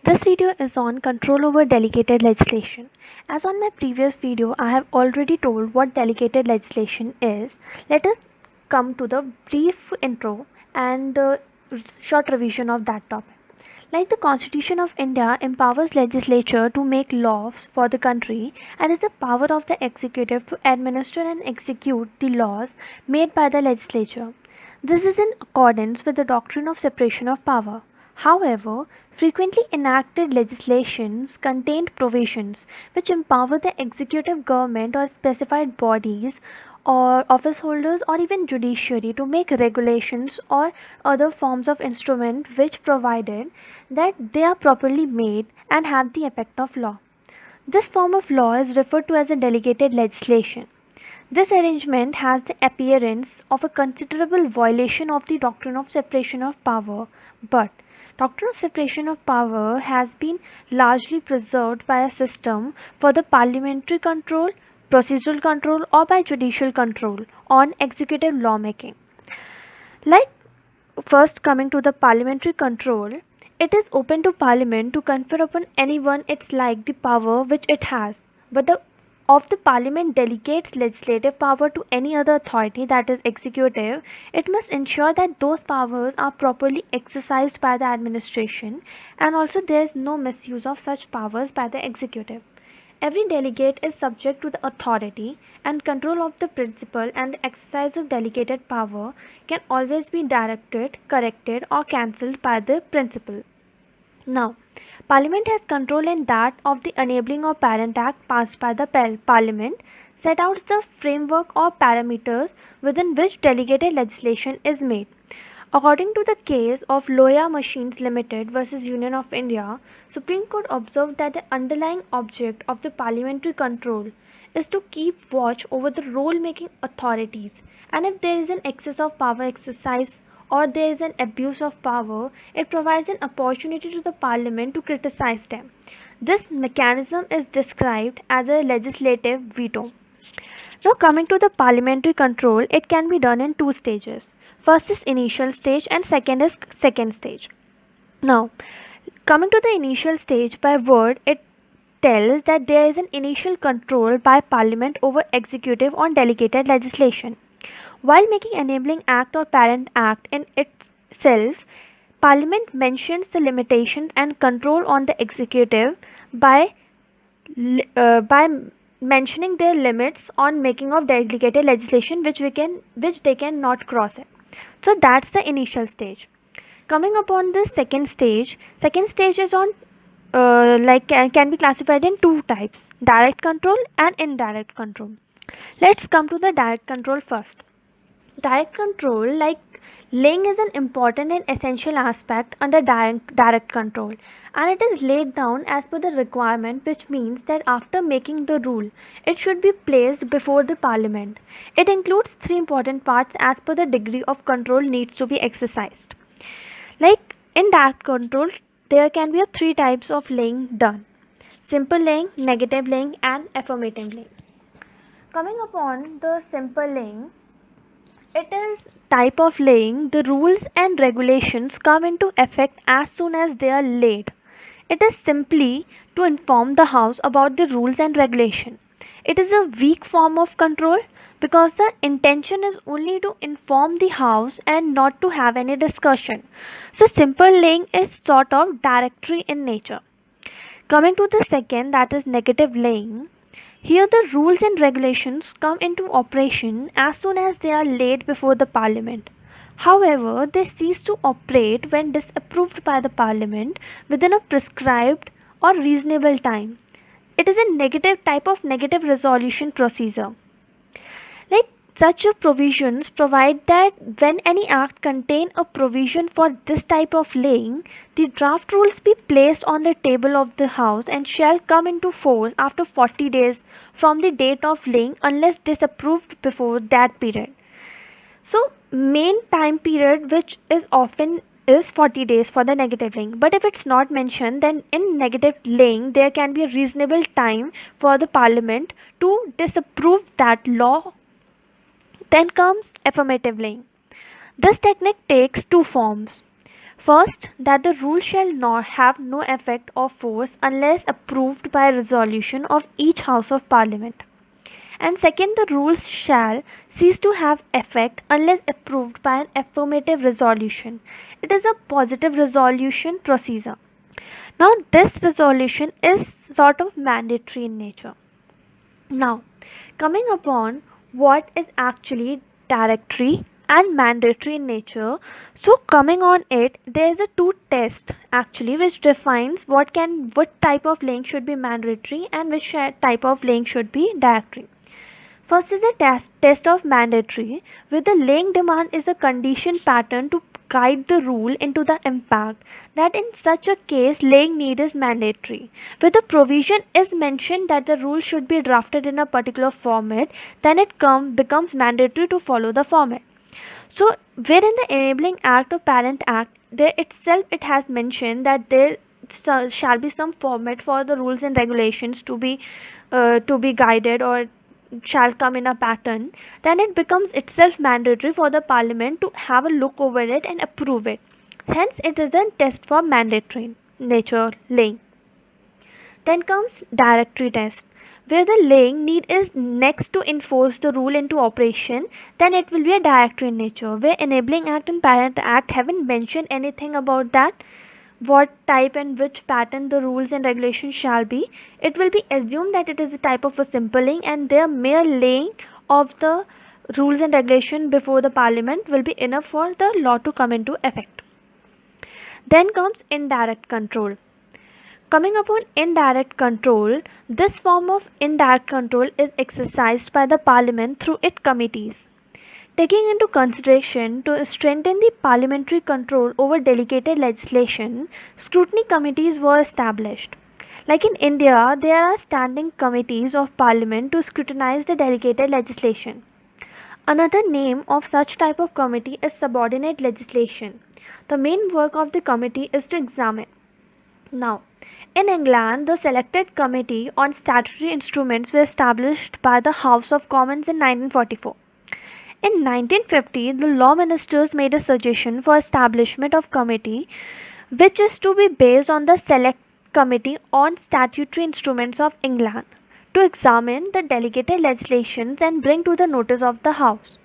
This video is on control over delegated legislation. As on my previous video, I have already told what delegated legislation is. Let us come to the brief intro and short revision of that topic. Like the Constitution of India empowers legislature to make laws for the country and is the power of the executive to administer and execute the laws made by the legislature. This is in accordance with the doctrine of separation of power. However, frequently enacted legislations contained provisions which empower the executive government or specified bodies or office holders or even judiciary to make regulations or other forms of instrument which provided that they are properly made and have the effect of law. This form of law is referred to as a delegated legislation. This arrangement has the appearance of a considerable violation of the doctrine of separation of power, but doctrine of separation of power has been largely preserved by a system for the parliamentary control, procedural control or by judicial control on executive lawmaking. Like first coming to the parliamentary control, it is open to parliament to confer upon anyone its like the power which it has, but the of the parliament delegates legislative power to any other authority that is executive, it must ensure that those powers are properly exercised by the administration and also there is no misuse of such powers by the executive. Every delegate is subject to the authority and control of the principal, and the exercise of delegated power can always be directed, corrected, or cancelled by the principal. Now, Parliament has control in that of the Enabling of Parent Act passed by the Parliament set out the framework or parameters within which delegated legislation is made. According to the case of Loya Machines Limited versus Union of India, Supreme Court observed that the underlying object of the parliamentary control is to keep watch over the role-making authorities, and if there is an excess of power exercise or there is an abuse of power, it provides an opportunity to the parliament to criticize them. This mechanism is described as a legislative veto. Now, coming to the parliamentary control, it can be done in two stages. First is initial stage and second is second stage. Now, coming to the initial stage by word, it tells that there is an initial control by parliament over executive on delegated legislation. While making enabling act or parent act in itself, parliament mentions the limitations and control on the executive by by mentioning their limits on making of delegated legislation which they can not cross it. So that's the initial stage. Coming upon the second stage is on can be classified in two types: direct control and indirect control. Let's come to the direct control first. Direct control, like laying, is an important and essential aspect under direct control, and it is laid down as per the requirement, which means that after making the rule, it should be placed before the parliament. It includes three important parts as per the degree of control needs to be exercised. Like in direct control, there can be three types of laying done: simple laying, negative laying, and affirmative laying. Coming upon the simple laying, it is type of laying. The rules and regulations come into effect as soon as they are laid. It is simply to inform the House about the rules and regulation. It is a weak form of control because the intention is only to inform the House and not to have any discussion. So simple laying is sort of directory in nature. Coming to the second, that is negative laying. Here the rules and regulations come into operation as soon as they are laid before the parliament. However, they cease to operate when disapproved by the parliament within a prescribed or reasonable time. It is a negative type of negative resolution procedure. Like such a provisions provide that when any act contain a provision for this type of laying, the draft rules be placed on the table of the House and shall come into force after 40 days from the date of laying unless disapproved before that period. So main time period which is often is 40 days for the negative laying, but if it's not mentioned, then in negative laying there can be a reasonable time for the parliament to disapprove that law. Then comes affirmative laying. This technique takes two forms. First, that the rule shall not have no effect or force unless approved by resolution of each House of Parliament. And second, the rules shall cease to have effect unless approved by an affirmative resolution. It is a positive resolution procedure. Now, this resolution is sort of mandatory in nature. Now, coming upon what is actually directory and mandatory in nature. So coming on it, there is a two test actually which defines what type of link should be mandatory and which type of link should be directory. First is a test of mandatory, where the laying demand is a condition pattern to guide the rule into the impact that in such a case laying need is mandatory. Where the provision is mentioned that the rule should be drafted in a particular format, then it becomes mandatory to follow the format. So, where in the Enabling Act or Parent Act, there itself it has mentioned that there shall be some format for the rules and regulations to be guided or shall come in a pattern, then it becomes itself mandatory for the Parliament to have a look over it and approve it. Hence, it is a test for mandatory nature laying. Then comes directory test, where the laying need is next to enforce the rule into operation, then it will be a directory in nature. Where Enabling Act and Parent Act haven't mentioned anything about that, what type and which pattern the rules and regulations shall be, it will be assumed that it is a type of a simpling and their mere laying of the rules and regulation before the Parliament will be enough for the law to come into effect. Then comes indirect control. Coming upon indirect control, this form of indirect control is exercised by the Parliament through its committees. Taking into consideration to strengthen the parliamentary control over delegated legislation, scrutiny committees were established. Like in India, there are standing committees of parliament to scrutinize the delegated legislation. Another name of such type of committee is subordinate legislation. The main work of the committee is to examine. Now, in England, the Selected Committee on Statutory Instruments were established by the House of Commons in 1944. In 1950, the law ministers made a suggestion for establishment of committee which is to be based on the Select Committee on Statutory Instruments of England to examine the delegated legislations and bring to the notice of the House.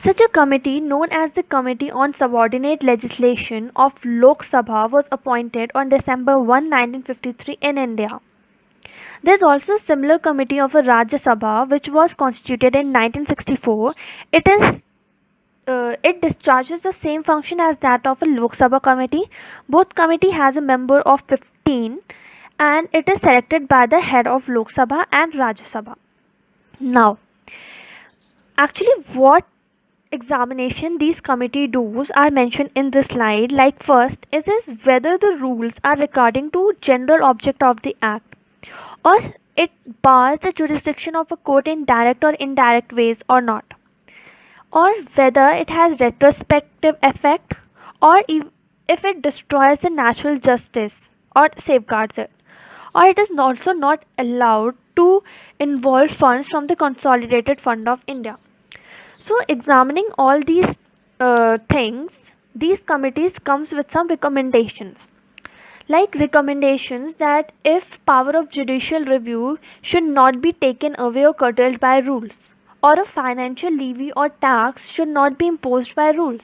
Such a committee, known as the Committee on Subordinate Legislation of Lok Sabha, was appointed on December 1, 1953 in India. There is also a similar committee of a Rajya Sabha which was constituted in 1964. It discharges the same function as that of a Lok Sabha committee. Both committee has a member of 15 and it is selected by the head of Lok Sabha and Rajya Sabha. Now, actually what examination these committee does are mentioned in this slide. Like first is whether the rules are regarding to general object of the act or it bars the jurisdiction of a court in direct or indirect ways or not, or whether it has retrospective effect, or if it destroys the natural justice or safeguards it, or it is also not allowed to involve funds from the consolidated fund of India. So examining all these things, these committees comes with some recommendations, like recommendations that if power of judicial review should not be taken away or curtailed by rules, or a financial levy or tax should not be imposed by rules,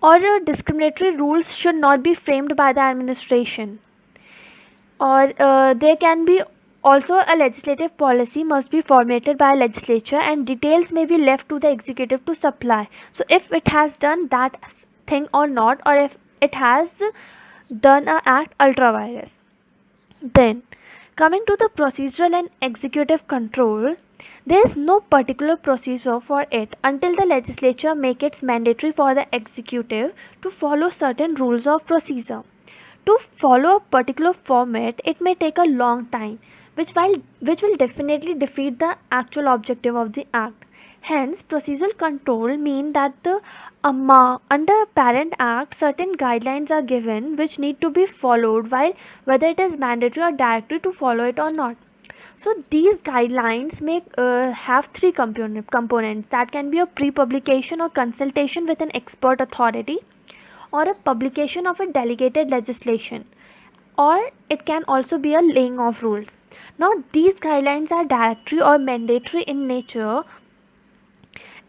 or discriminatory rules should not be framed by the administration, or there can be also a legislative policy must be formulated by a legislature and details may be left to the executive to supply. So if it has done that thing or not, or if it has done a act ultra vires. Then coming to the procedural and executive control, there is no particular procedure for it until the legislature make it mandatory for the executive to follow certain rules of procedure. To follow a particular format, it may take a long time, which will definitely defeat the actual objective of the act. Hence, procedural control mean that under Parent Act, certain guidelines are given which need to be followed, while whether it is mandatory or directory to follow it or not. So these guidelines may have three components that can be a pre-publication or consultation with an expert authority, or a publication of a delegated legislation, or it can also be a laying of rules. Now, these guidelines are directory or mandatory in nature,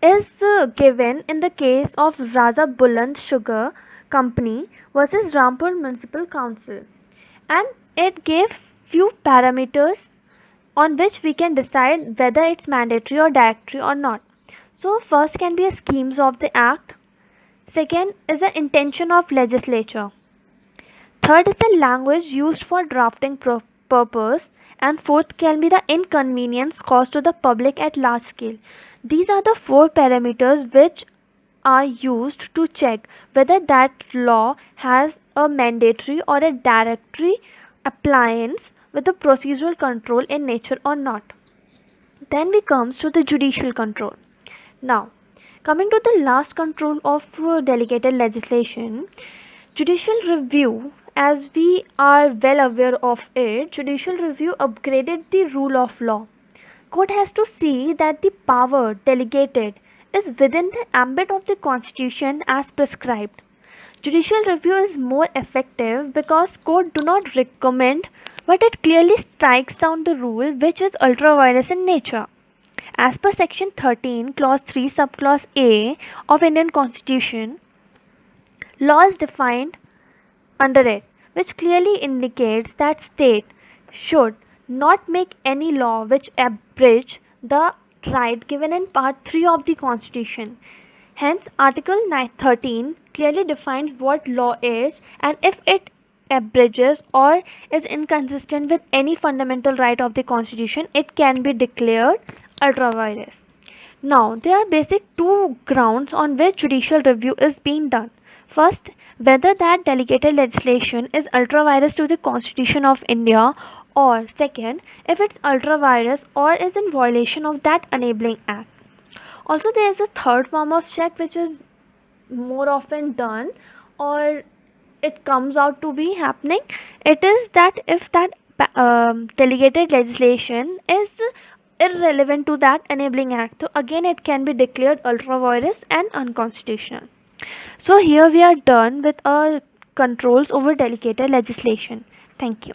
is given in the case of Raja Buland Sugar Company versus Rampur Municipal Council, and it gave few parameters on which we can decide whether it's mandatory or directory or not. So first can be a schemes of the act, second is the intention of legislature, third is the language used for drafting purpose, and fourth can be the inconvenience caused to the public at large scale. These are the four parameters which are used to check whether that law has a mandatory or a directory appliance with the procedural control in nature or not. Then we comes to the judicial control. Now, coming to the last control of delegated legislation, judicial review, as we are well aware of it, judicial review upgraded the rule of law. Court has to see that the power delegated is within the ambit of the constitution as prescribed. Judicial review is more effective because court do not recommend, but it clearly strikes down the rule which is ultra vires in nature. As per section 13 clause 3 subclause A of Indian Constitution, law is defined under it, which clearly indicates that state should not make any law which abridge the right given in part 3 of the constitution. Hence article 13 clearly defines what law is, and if it abridges or is inconsistent with any fundamental right of the constitution, it can be declared ultra vires. Now, there are basic two grounds on which judicial review is being done. First, whether that delegated legislation is ultra vires to the Constitution of India, or second, if it's ultra vires or is in violation of that enabling act. Also, there is a third form of check which is more often done, or it comes out to be happening. It is that if that delegated legislation is irrelevant to that enabling act, so again it can be declared ultra vires and unconstitutional. So here we are done with our controls over delegated legislation. Thank you.